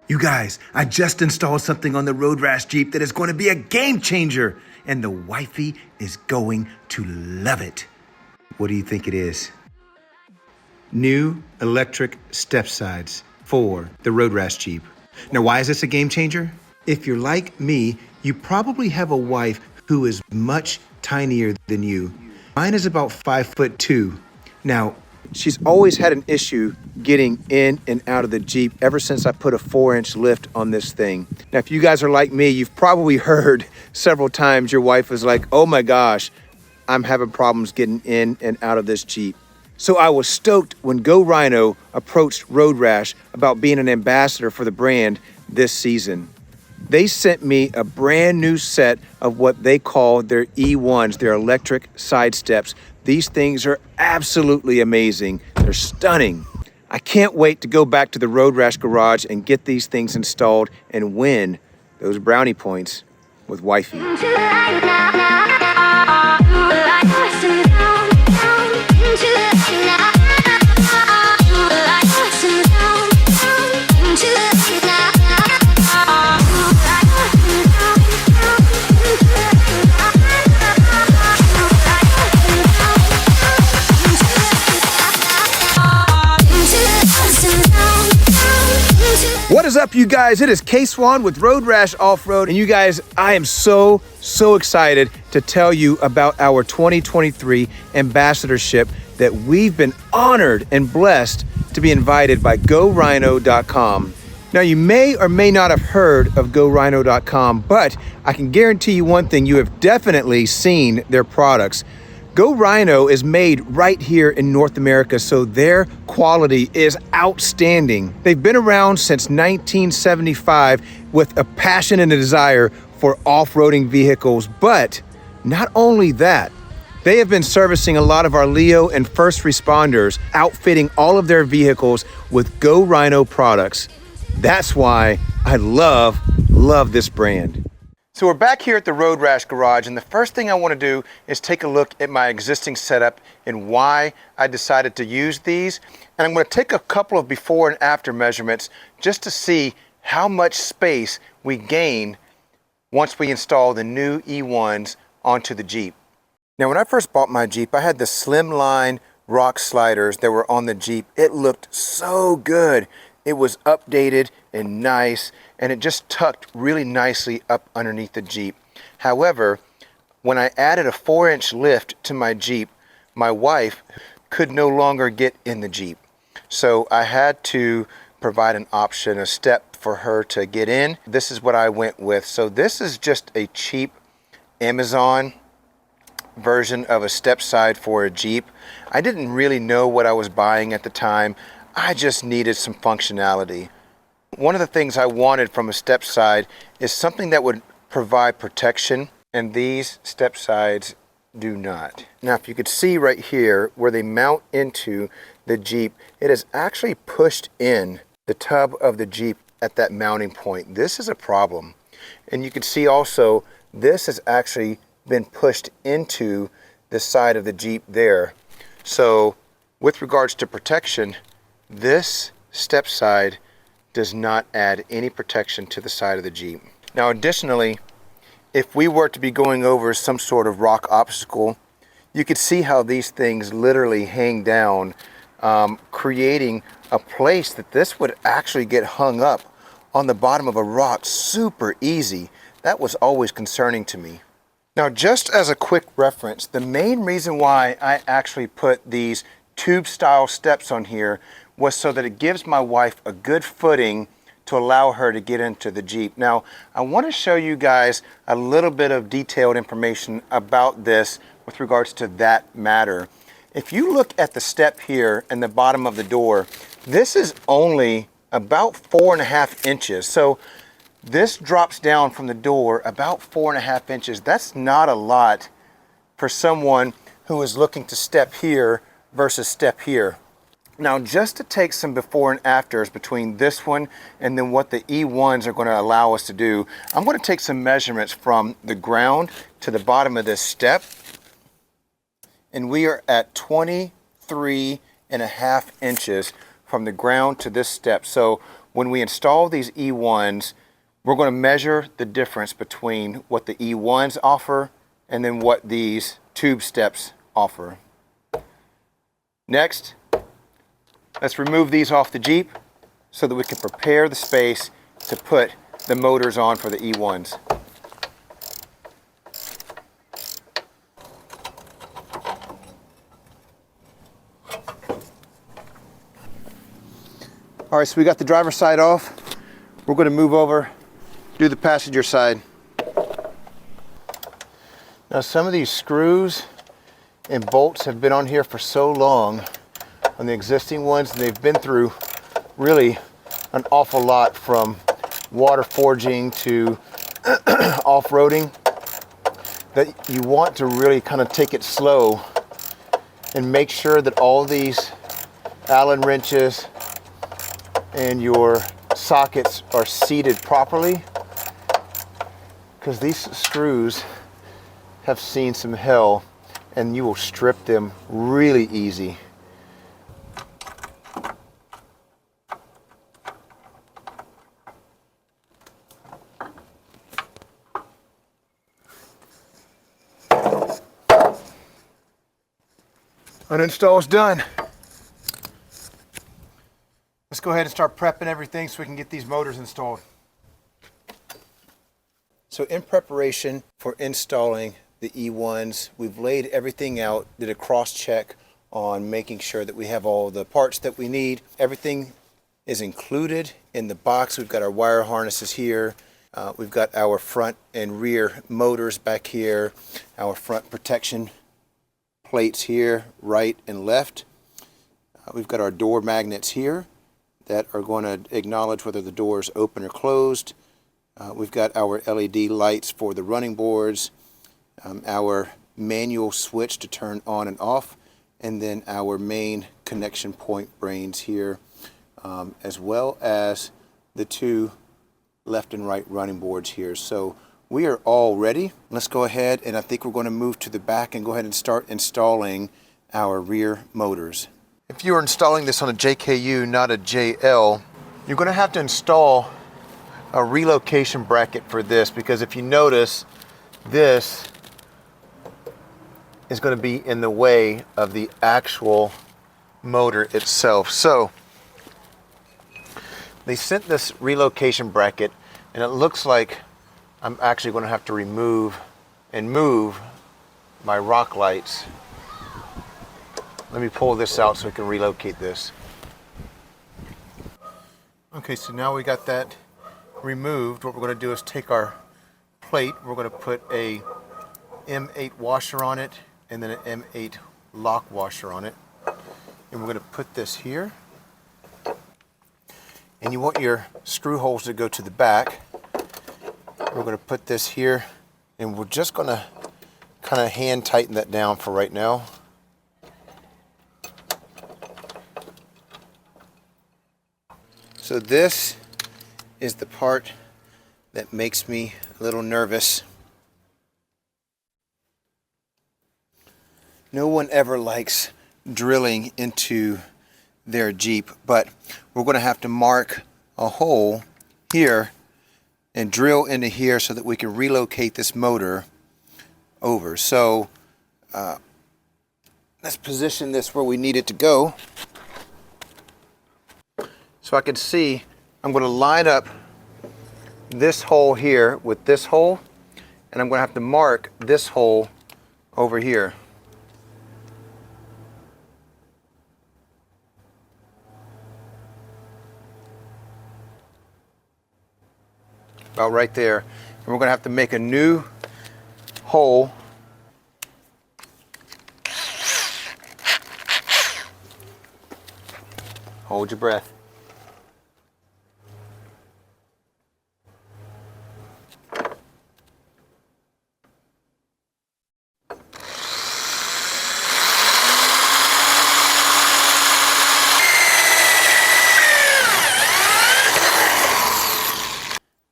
You guys, I just installed something on the Road Rash Jeep that is going to be a game changer, and the wifey is going to love it. What do you think it is? New electric step sides for the Road Rash Jeep. Now, why is this a game changer? If you're like me, you probably have a wife who is much tinier than you. Mine is about 5'2". Now, she's always had an issue getting in and out of the Jeep ever since I put a 4-inch lift on this thing. Now, if you guys are like me, you've probably heard several times your wife was like, oh my gosh, I'm having problems getting in and out of this Jeep. So I was stoked when Go Rhino approached Road Rash about being an ambassador for the brand this season. They sent me a brand new set of what they call their E1s, their electric sidesteps. These things are absolutely amazing. They're stunning. I can't wait to go back to the Road Rash garage and get these things installed and win those brownie points with wifey. What is up, you guys? It is K-Swan with Road Rash Off-Road, and you guys, I am so excited to tell you about our 2023 ambassadorship that we've been honored and blessed to be invited by GoRhino.com. Now, you may or may not have heard of GoRhino.com, but I can guarantee you one thing: you have definitely seen their products. Go Rhino is made right here in North America, so their quality is outstanding. They've been around since 1975 with a passion and a desire for off-roading vehicles, but not only that, they have been servicing a lot of our Leo and first responders, outfitting all of their vehicles with Go Rhino products. That's why I love this brand. So we're back here at the Road Rash garage, and the first thing I want to do is take a look at my existing setup and why I decided to use these. And I'm going to take a couple of before and after measurements just to see how much space we gain once we install the new E1s onto the Jeep. Now, when I first bought my Jeep, I had the slimline rock sliders that were on the Jeep. It looked so good. It was updated and nice, and it just tucked really nicely up underneath the Jeep. However, when I added a 4-inch lift to my Jeep, my wife could no longer get in the Jeep. So I had to provide an option, a step for her to get in. This is what I went with. So this is just a cheap Amazon version of a step side for a Jeep. I didn't really know what I was buying at the time. I just needed some functionality. One of the things I wanted from a step side is something that would provide protection, and these step sides do not. Now, if you could see right here where they mount into the Jeep, it is actually pushed in the tub of the Jeep at that mounting point. This is a problem. And you can see also this has actually been pushed into the side of the Jeep there. So with regards to protection, this step side does not add any protection to the side of the Jeep. Now, additionally, if we were to be going over some sort of rock obstacle, you could see how these things literally hang down, creating a place that this would actually get hung up on the bottom of a rock super easy. That was always concerning to me. Now, just as a quick reference, the main reason why I actually put these tube style steps on here was so that it gives my wife a good footing to allow her to get into the Jeep. Now, I want to show you guys a little bit of detailed information about this with regards to that matter. If you look at the step here in the bottom of the door, this is only about 4.5 inches. So this drops down from the door about 4.5 inches. That's not a lot for someone who is looking to step here versus step here. Now, just to take some before and afters between this one and then what the E1s are going to allow us to do, I'm going to take some measurements from the ground to the bottom of this step. And we are at 23.5 inches from the ground to this step. So when we install these E1s, we're going to measure the difference between what the E1s offer and then what these tube steps offer. Next, let's remove these off the Jeep so that we can prepare the space to put the motors on for the E1s. All right, so we got the driver's side off. We're going to move over, do the passenger side. Now some of these screws and bolts have been on here for so long on the existing ones, and they've been through really an awful lot, from water forging to off-roading, that you want to really kind of take it slow and make sure that all these Allen wrenches and your sockets are seated properly, because these screws have seen some hell and you will strip them really easy. Uninstall is done. Let's go ahead and start prepping everything so we can get these motors installed. So in preparation for installing the E1s, we've laid everything out, did a cross check on making sure that we have all the parts that we need. Everything is included in the box. We've got our wire harnesses here. We've got our front and rear motors back here, our front protection plates here, right and left. We've got our door magnets here that are going to acknowledge whether the door is open or closed. We've got our LED lights for the running boards, our manual switch to turn on and off, and then our main connection point brains here, as well as the two left and right running boards here. So we are all ready. Let's go ahead, and I think we're going to move to the back and go ahead and start installing our rear motors. If you are installing this on a JKU, not a JL, you're going to have to install a relocation bracket for this, because if you notice, this is going to be in the way of the actual motor itself. So they sent this relocation bracket, and it looks like I'm actually going to have to remove and move my rock lights. Let me pull this out so we can relocate this. Okay, so now we got that removed. What we're going to do is take our plate, we're going to put a M8 washer on it and then an M8 lock washer on it. And we're going to put this here. And you want your screw holes to go to the back. We're going to put this here, and we're just going to kind of hand tighten that down for right now. So this is the part that makes me a little nervous. No one ever likes drilling into their Jeep, but we're going to have to mark a hole here and drill into here so that we can relocate this motor over. So let's position this where we need it to go. So I can see I'm going to line up this hole here with this hole, and I'm going to have to mark this hole over here. About right there. And we're going to have to make a new hole. Hold your breath.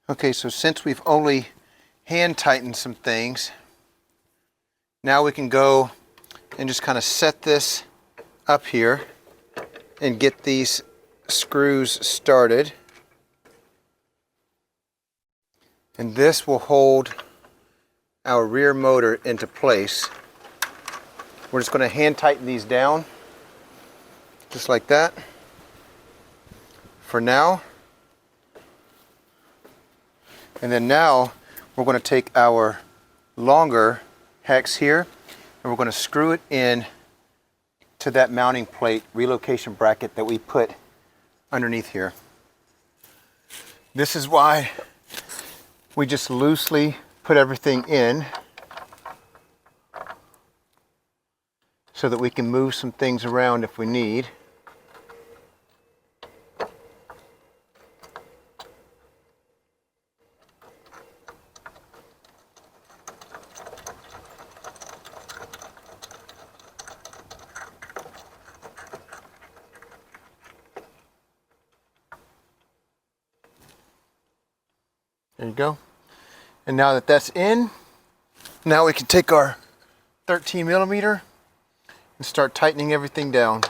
Okay, so since we've only hand tightened some things, now we can go and just kind of set this up here and get these screws started. And this will hold our rear motor into place. We're just going to hand tighten these down, just like that, for now. And then now we're going to take our longer hex here and we're going to screw it in to that mounting plate relocation bracket that we put underneath here. This is why we just loosely put everything in so that we can move some things around if we need. There you go. And now that that's in, now we can take our 13 millimeter and start tightening everything down.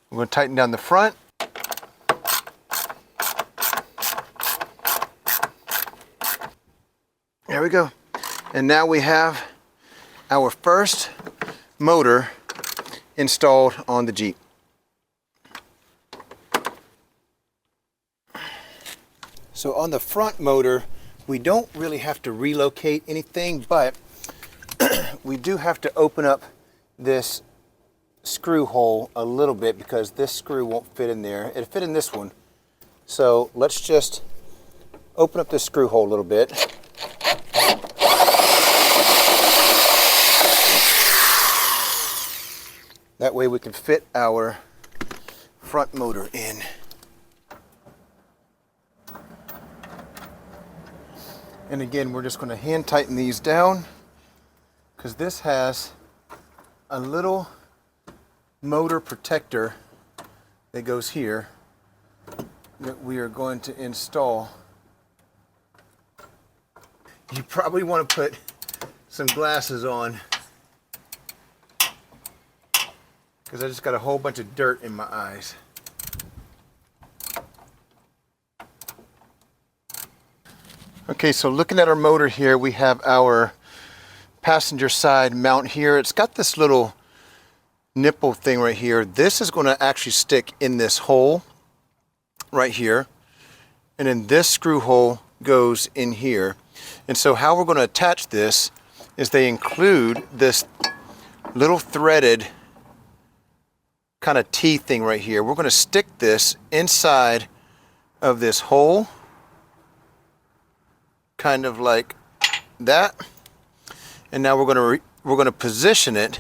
We're going to tighten down the front. There we go. And now we have our first motor installed on the Jeep. So on the front motor, we don't really have to relocate anything, but we do have to open up this screw hole a little bit because this screw won't fit in there. It'll fit in this one. So let's just open up this screw hole a little bit. That way we can fit our front motor in. And again, we're just going to hand tighten these down because this has a little motor protector that goes here that we are going to install. You probably want to put some glasses on because I just got a whole bunch of dirt in my eyes. Okay, so looking at our motor here, we have our passenger side mount here. It's got this little nipple thing right here. This is going to actually stick in this hole right here. And then this screw hole goes in here. And so how we're going to attach this is they include this little threaded kind of T thing right here. We're going to stick this inside of this hole, kind of like that. And now we're going to position it.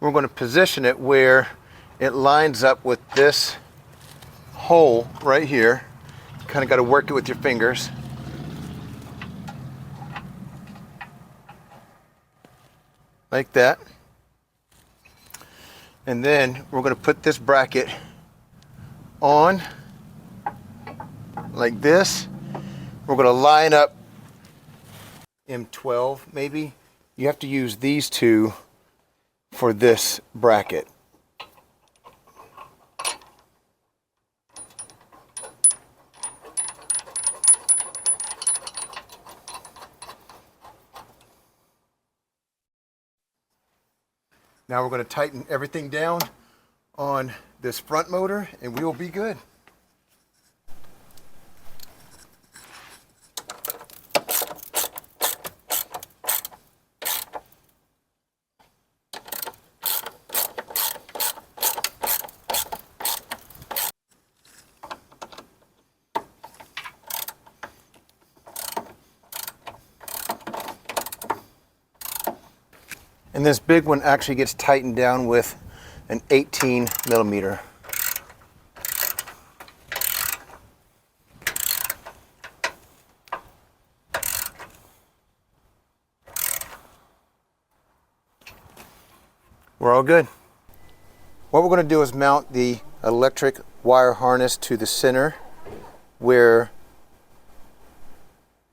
We're going to position it where it lines up with this hole right here. Kind of got to work it with your fingers. Like that. And then we're going to put this bracket on like this. We're going to line up M12 maybe. You have to use these two for this bracket. Now we're going to tighten everything down on this front motor and we will be good. And this big one actually gets tightened down with an 18 millimeter. We're all good. What we're going to do is mount the electric wire harness to the center where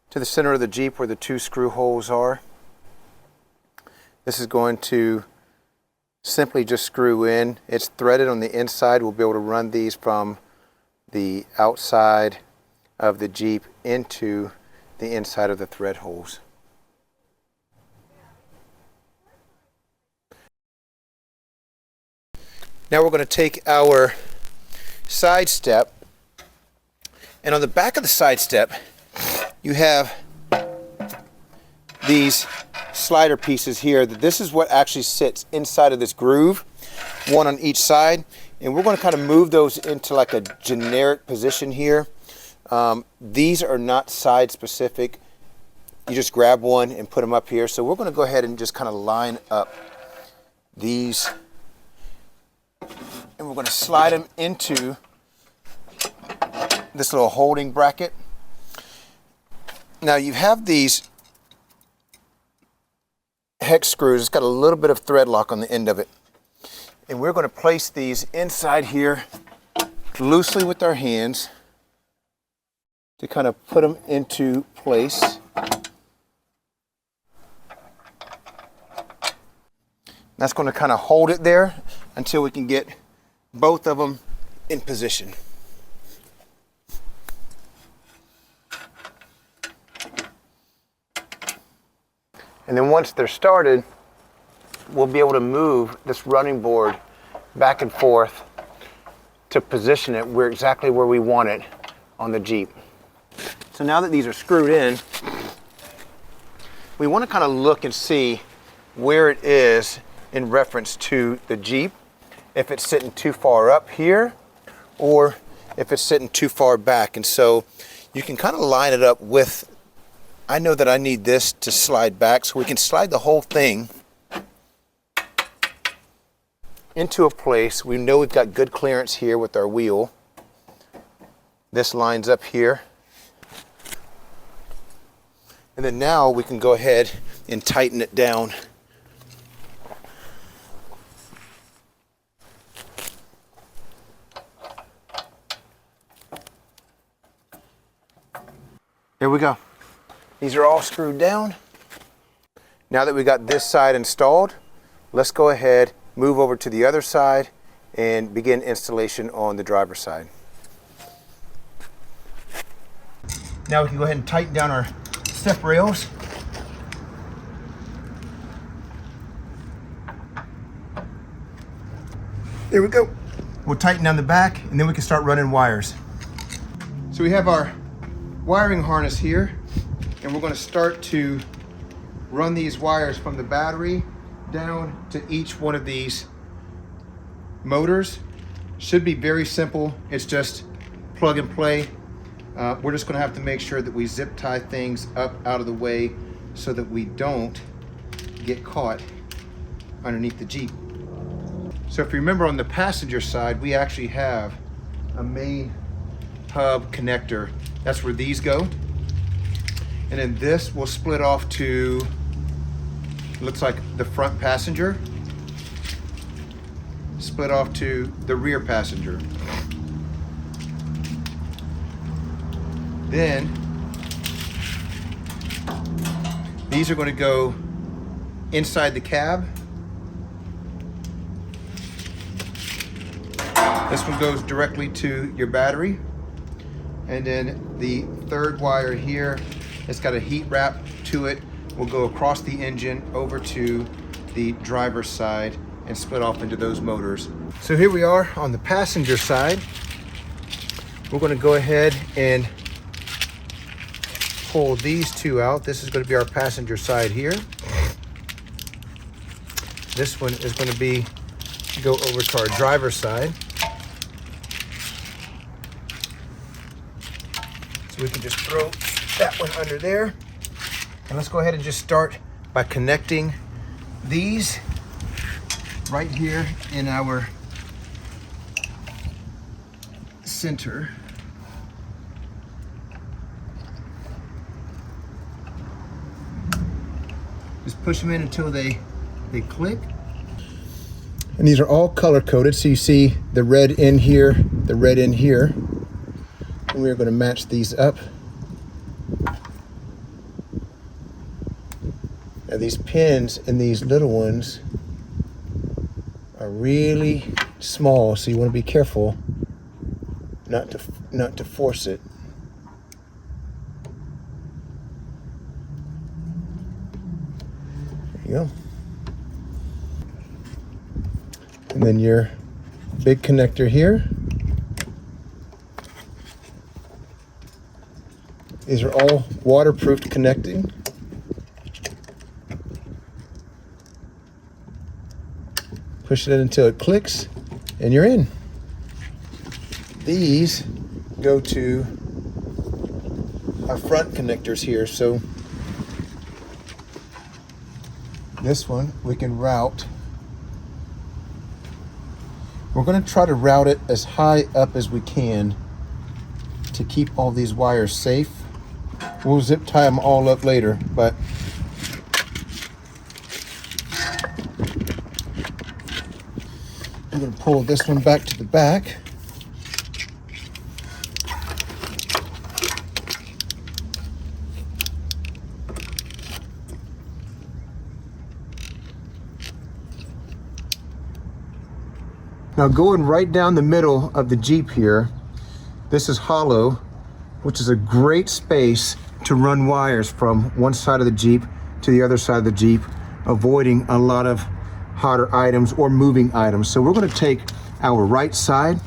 to the center of the Jeep where the 2 screw holes are. This is going to simply just screw in. It's threaded on the inside. We'll be able to run these from the outside of the Jeep into the inside of the thread holes. Now we're going to take our side step, and on the back of the side step you have these slider pieces here. This is what actually sits inside of this groove, one on each side, and we're going to kind of move those into like a generic position here. These are not side specific. You just grab one and put them up here. So we're going to go ahead and just kind of line up these, and we're going to slide them into this little holding bracket. Now you have these hex screws. It's got a little bit of thread lock on the end of it, and we're going to place these inside here loosely with our hands to kind of put them into place. That's going to kind of hold it there until we can get both of them in position. And then once they're started, we'll be able to move this running board back and forth to position it exactly where we want it on the Jeep. So now that these are screwed in, we want to kind of look and see where it is in reference to the Jeep, if it's sitting too far up here or if it's sitting too far back. And so you can kind of line it up with, I know that I need this to slide back, so we can slide the whole thing into a place. We know we've got good clearance here with our wheel. This lines up here. And then now we can go ahead and tighten it down. There we go. These are all screwed down. Now that we got this side installed, let's go ahead, move over to the other side, and begin installation on the driver's side. Now we can go ahead and tighten down our step rails. There we go. We'll tighten down the back, and then we can start running wires. So we have our wiring harness here, and we're going to start to run these wires from the battery down to each one of these motors. Should be very simple. It's just plug and play. We're just going to have to make sure that we zip tie things up out of the way so that we don't get caught underneath the Jeep. So if you remember, on the passenger side, we actually have a main hub connector. That's where these go. And then this will split off to, looks like the front passenger, split off to the rear passenger. Then these are going to go inside the cab. This one goes directly to your battery. And then the third wire here, it's got a heat wrap to it, will go across the engine over to the driver's side and split off into those motors. So here we are on the passenger side. We're going to go ahead and pull these two out. This is going to be our passenger side here. This one is going to go over to our driver's side. So we can just throw that one under there. And let's go ahead and just start by connecting these right here in our center. Just push them in until they click. And these are all color coded, so you see the red in here, the red in here. And we're going to match these up. Now these pins and these little ones are really small, so you want to be careful not to force it. There you go. And then your big connector here. These are all waterproof connecting. Push it in until it clicks and you're in. These go to our front connectors here. So this one we can route. We're going to try to route it as high up as we can to keep all these wires safe. We'll zip tie them all up later, but I'm going to pull this one back to the back. Now going right down the middle of the Jeep here, this is hollow, which is a great space to run wires from one side of the Jeep to the other side of the Jeep, avoiding a lot of hotter items or moving items. So we're going to take our right side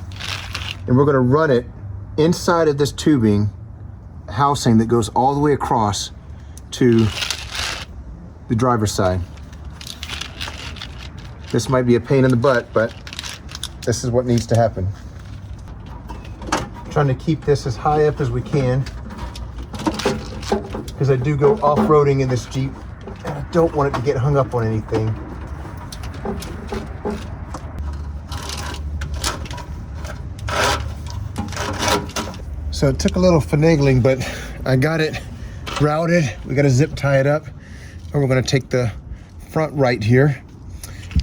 and we're going to run it inside of this tubing housing that goes all the way across to the driver's side. This might be a pain in the butt, but this is what needs to happen. Trying to keep this as high up as we can because I do go off-roading in this Jeep and I don't want it to get hung up on anything. So it took a little finagling, but I got it routed. We got to zip tie it up, and we're going to take the front right here.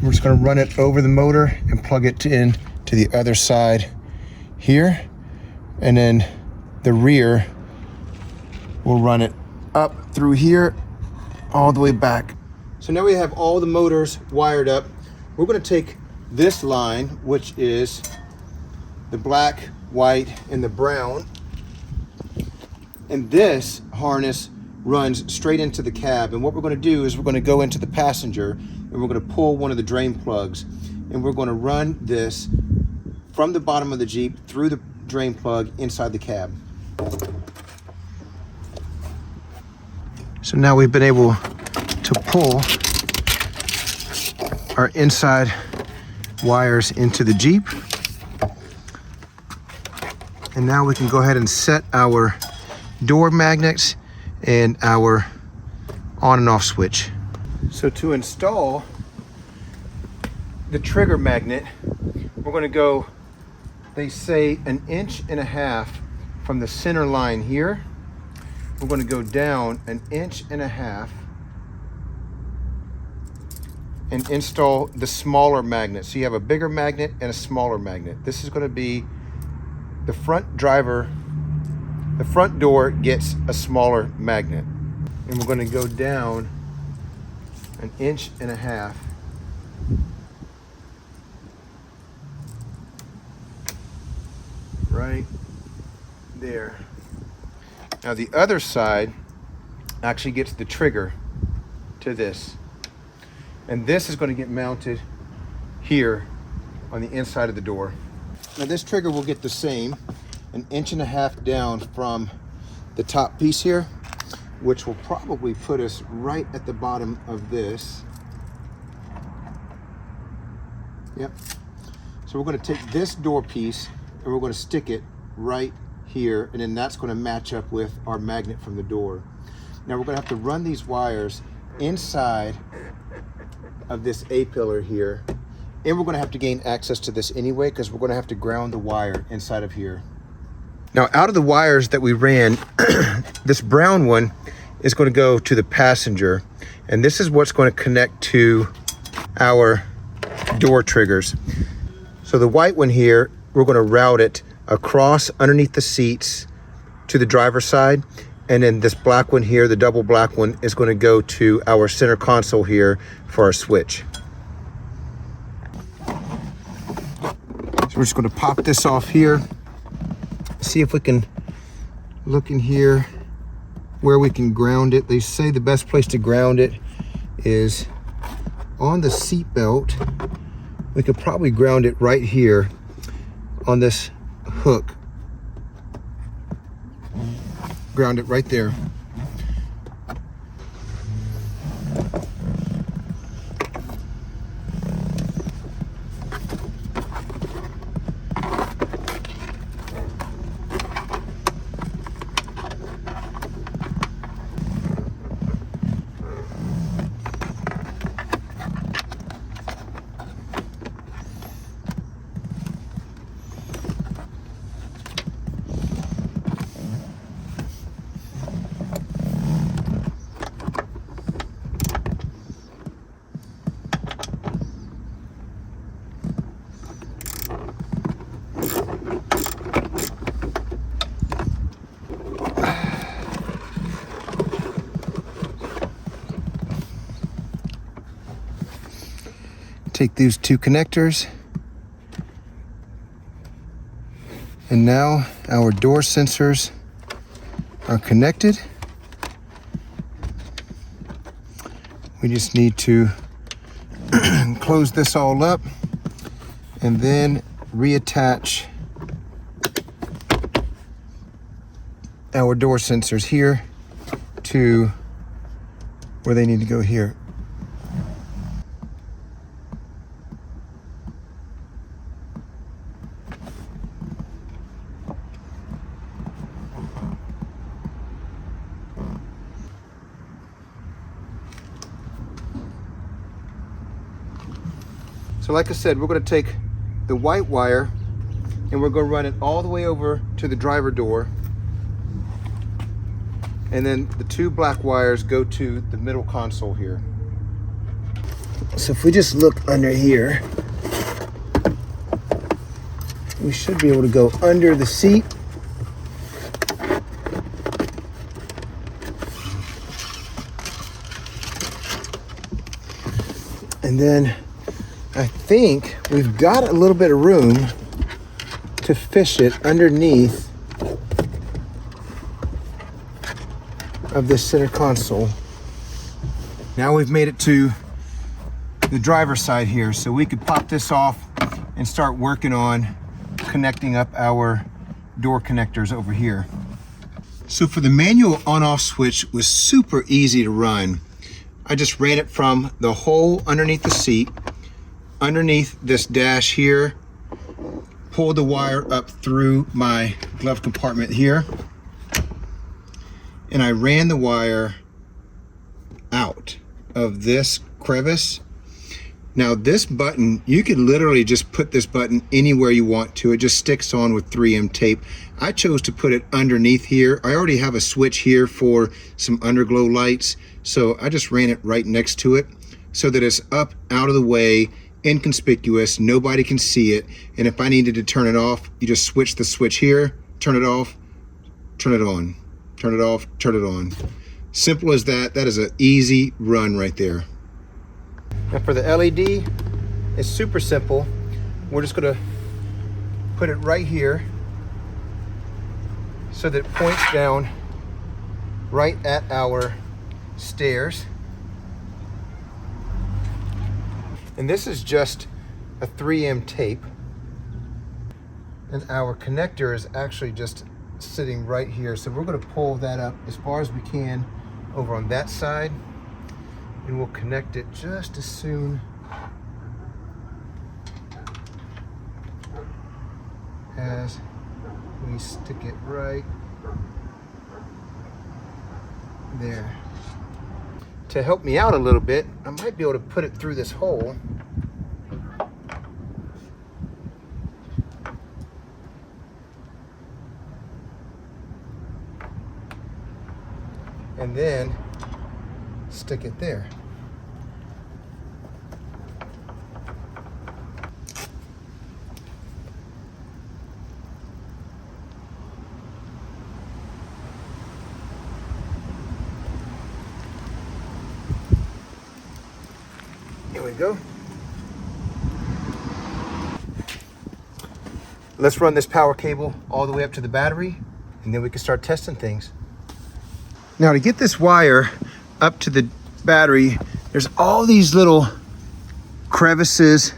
We're just going to run it over the motor and plug it in to the other side here, and then the rear we'll run it up through here all the way back. So now we have all the motors wired up. We're going to take this line, which is the black, white, and the brown, and this harness runs straight into the cab. And what we're going to do is we're going to go into the passenger and we're going to pull one of the drain plugs, and we're going to run this from the bottom of the Jeep through the drain plug inside the cab. So now we've been able to pull our inside wires into the Jeep. And now we can go ahead and set our door magnets and our on and off switch. So to install the trigger magnet, we're going to go, they say, 1.5 inches from the center line here. We're going to go down 1.5 inches and install the smaller magnet. So you have a bigger magnet and a smaller magnet. This is going to be the front driver. The front door gets a smaller magnet, and we're going to go down 1.5 inches. Right there. Now the other side actually gets the trigger to this, and this is going to get mounted here on the inside of the door. Now this trigger will get the same 1.5 inches down from the top piece here, which will probably put us right at the bottom of this. Yep. So we're going to take this door piece and we're going to stick it right here, and then that's going to match up with our magnet from the door. Now we're going to have to run these wires inside of this A-pillar here, and we're going to have to gain access to this anyway because we're going to have to ground the wire inside of here. Now out of the wires that we ran, this brown one is going to go to the passenger, and this is what's going to connect to our door triggers. So the white one here, we're going to route it across underneath the seats to the driver's side, And then this black one here, the double black one, is going to go to our center console here for our switch. So we're just going to pop this off here. See if we can look in here where we can ground it. They say the best place to ground it is on the seat belt. We could probably ground it right here on this hook. Ground it right there. Take these two connectors, and now our door sensors are connected. We just need to close this all up and then reattach our door sensors here to where they need to go here. So like I said, we're going to take the white wire and we're going to run it all the way over to the driver door. And then the two black wires go to the middle console here. So if we just look under here, we should be able to go under the seat. And then I think we've got a little bit of room to fish it underneath of this center console. Now we've made it to the driver's side here, so we could pop this off and start working on connecting up our door connectors over here. So for the manual on-off switch was super easy to run. I just ran it from the hole underneath the seat, underneath this dash here, pulled the wire up through my glove compartment here, and I ran the wire out of this crevice. Now this button, you can literally just put this button anywhere you want to. It just sticks on with 3M tape. I chose to put it underneath here. I already have a switch here for some underglow lights, so I just ran it right next to it so that it's up out of the way, inconspicuous, nobody can see it. And if I needed to turn it off, you just switch the switch here, turn it off, turn it on, turn it off, turn it on. Simple as that. That is an easy run right there. Now for the LED, it's super simple. We're just gonna put it right here so that it points down right at our stairs. And this is just a 3M tape. And our connector is actually just sitting right here. So we're gonna pull that up as far as we can over on that side, and we'll connect it just as soon as we stick it right there. To help me out a little bit, I might be able to put it through this hole. And then stick it there. we go. Let's run this power cable all the way up to the battery, and then we can start testing things. Now, to get this wire up to the battery, there's all these little crevices,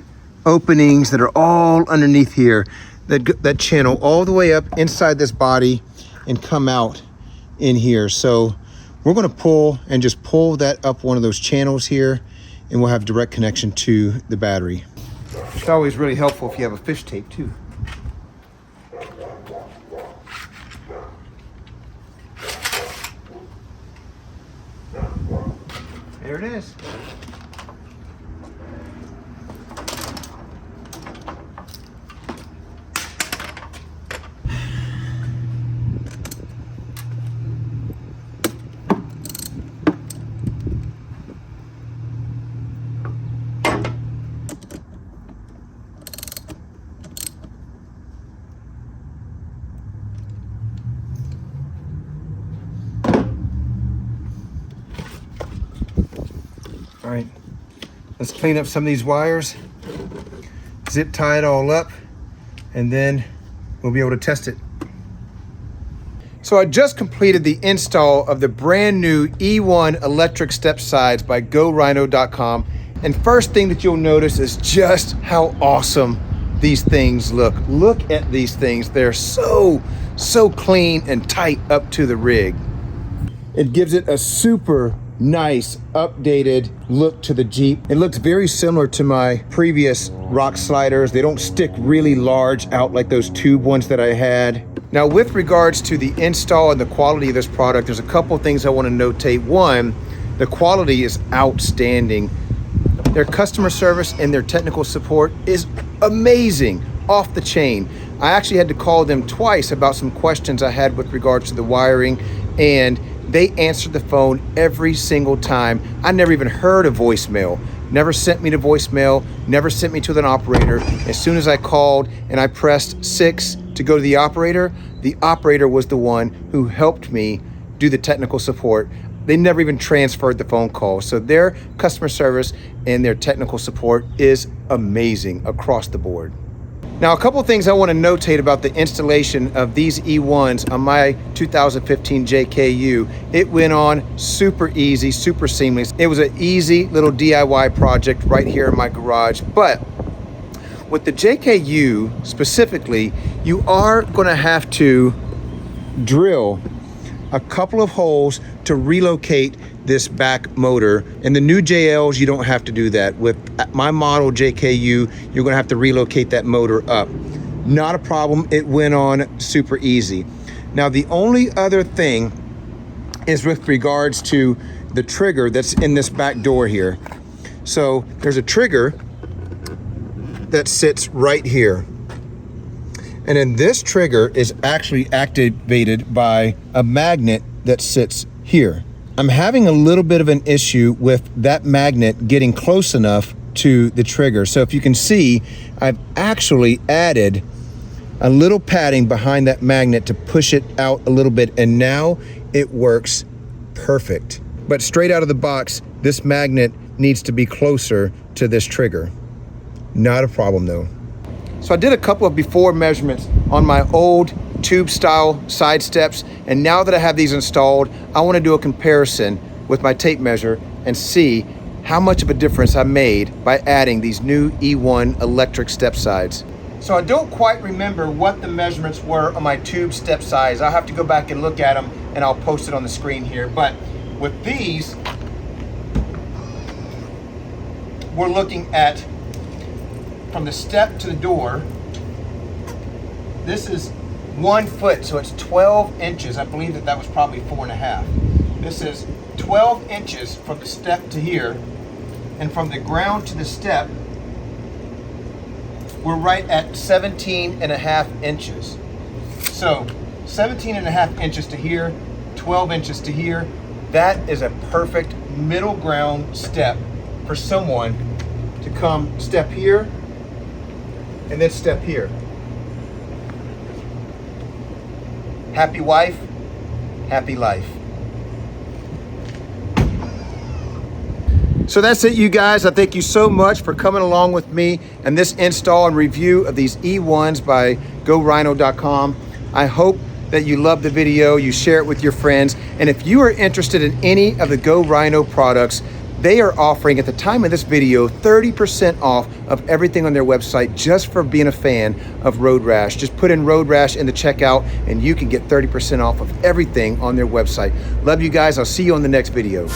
openings that are all underneath here that channel all the way up inside this body and come out in here. So we're going to pull that up one of those channels here, and we'll have direct connection to the battery. It's always really helpful if you have a fish tape too. There it is. All right, let's clean up some of these wires, zip tie it all up, and then we'll be able to test it. So I just completed the install of the brand new E1 electric step sides by GoRhino.com. And first thing that you'll notice is just how awesome these things look. Look at these things. They're so clean and tight up to the rig. It gives it a super nice updated look to the Jeep. It looks very similar to my previous rock sliders. They don't stick really large out like those tube ones that I had. Now, with regards to the install and the quality of this product, there's a couple things I want to notate. One, the quality is outstanding. Their customer service and their technical support is amazing, off the chain. I actually had to call them twice about some questions I had with regards to the wiring, and they answered the phone every single time. I never even heard a voicemail. Never sent me to voicemail, never sent me to an operator. As soon as I called and I pressed 6 to go to the operator was the one who helped me do the technical support. They never even transferred the phone call. So their customer service and their technical support is amazing across the board. Now, a couple things I want to notate about the installation of these E1s on my 2015 JKU. It went on super easy, super seamless. It was an easy little DIY project right here in my garage. But with the JKU specifically, you are going to have to drill a couple of holes to relocate this back motor. In the new JLs, you don't have to do that. With my model JKU, you're gonna have to relocate that motor up. Not a problem, it went on super easy. Now, the only other thing is with regards to the trigger that's in this back door here. So there's a trigger that sits right here. And then this trigger is actually activated by a magnet that sits here. I'm having a little bit of an issue with that magnet getting close enough to the trigger. So if you can see, I've actually added a little padding behind that magnet to push it out a little bit, and now it works perfect. But straight out of the box, this magnet needs to be closer to this trigger. Not a problem though. So I did a couple of before measurements on my old tube style side steps, and now that I have these installed, I want to do a comparison with my tape measure and see how much of a difference I made by adding these new E1 electric step sides. So I don't quite remember what the measurements were on my tube step sides. I'll have to go back and look at them, and I'll post it on the screen here. But with these, we're looking at from the step to the door. This is 1 foot, so it's 12 inches. I believe that was probably 4.5. This is 12 inches from the step to here, and from the ground to the step, we're right at 17.5 inches. So 17.5 inches to here, 12 inches to here. That is a perfect middle ground step for someone to come step here and then step here. Happy wife, happy life. So that's it, you guys. I thank you so much for coming along with me and this install and review of these E1s by GoRhino.com. I hope that you love the video, you share it with your friends, and if you are interested in any of the Go Rhino products, they are offering at the time of this video 30% off of everything on their website just for being a fan of Road Rash. Just put in Road Rash in the checkout and you can get 30% off of everything on their website. Love you guys. I'll see you on the next video.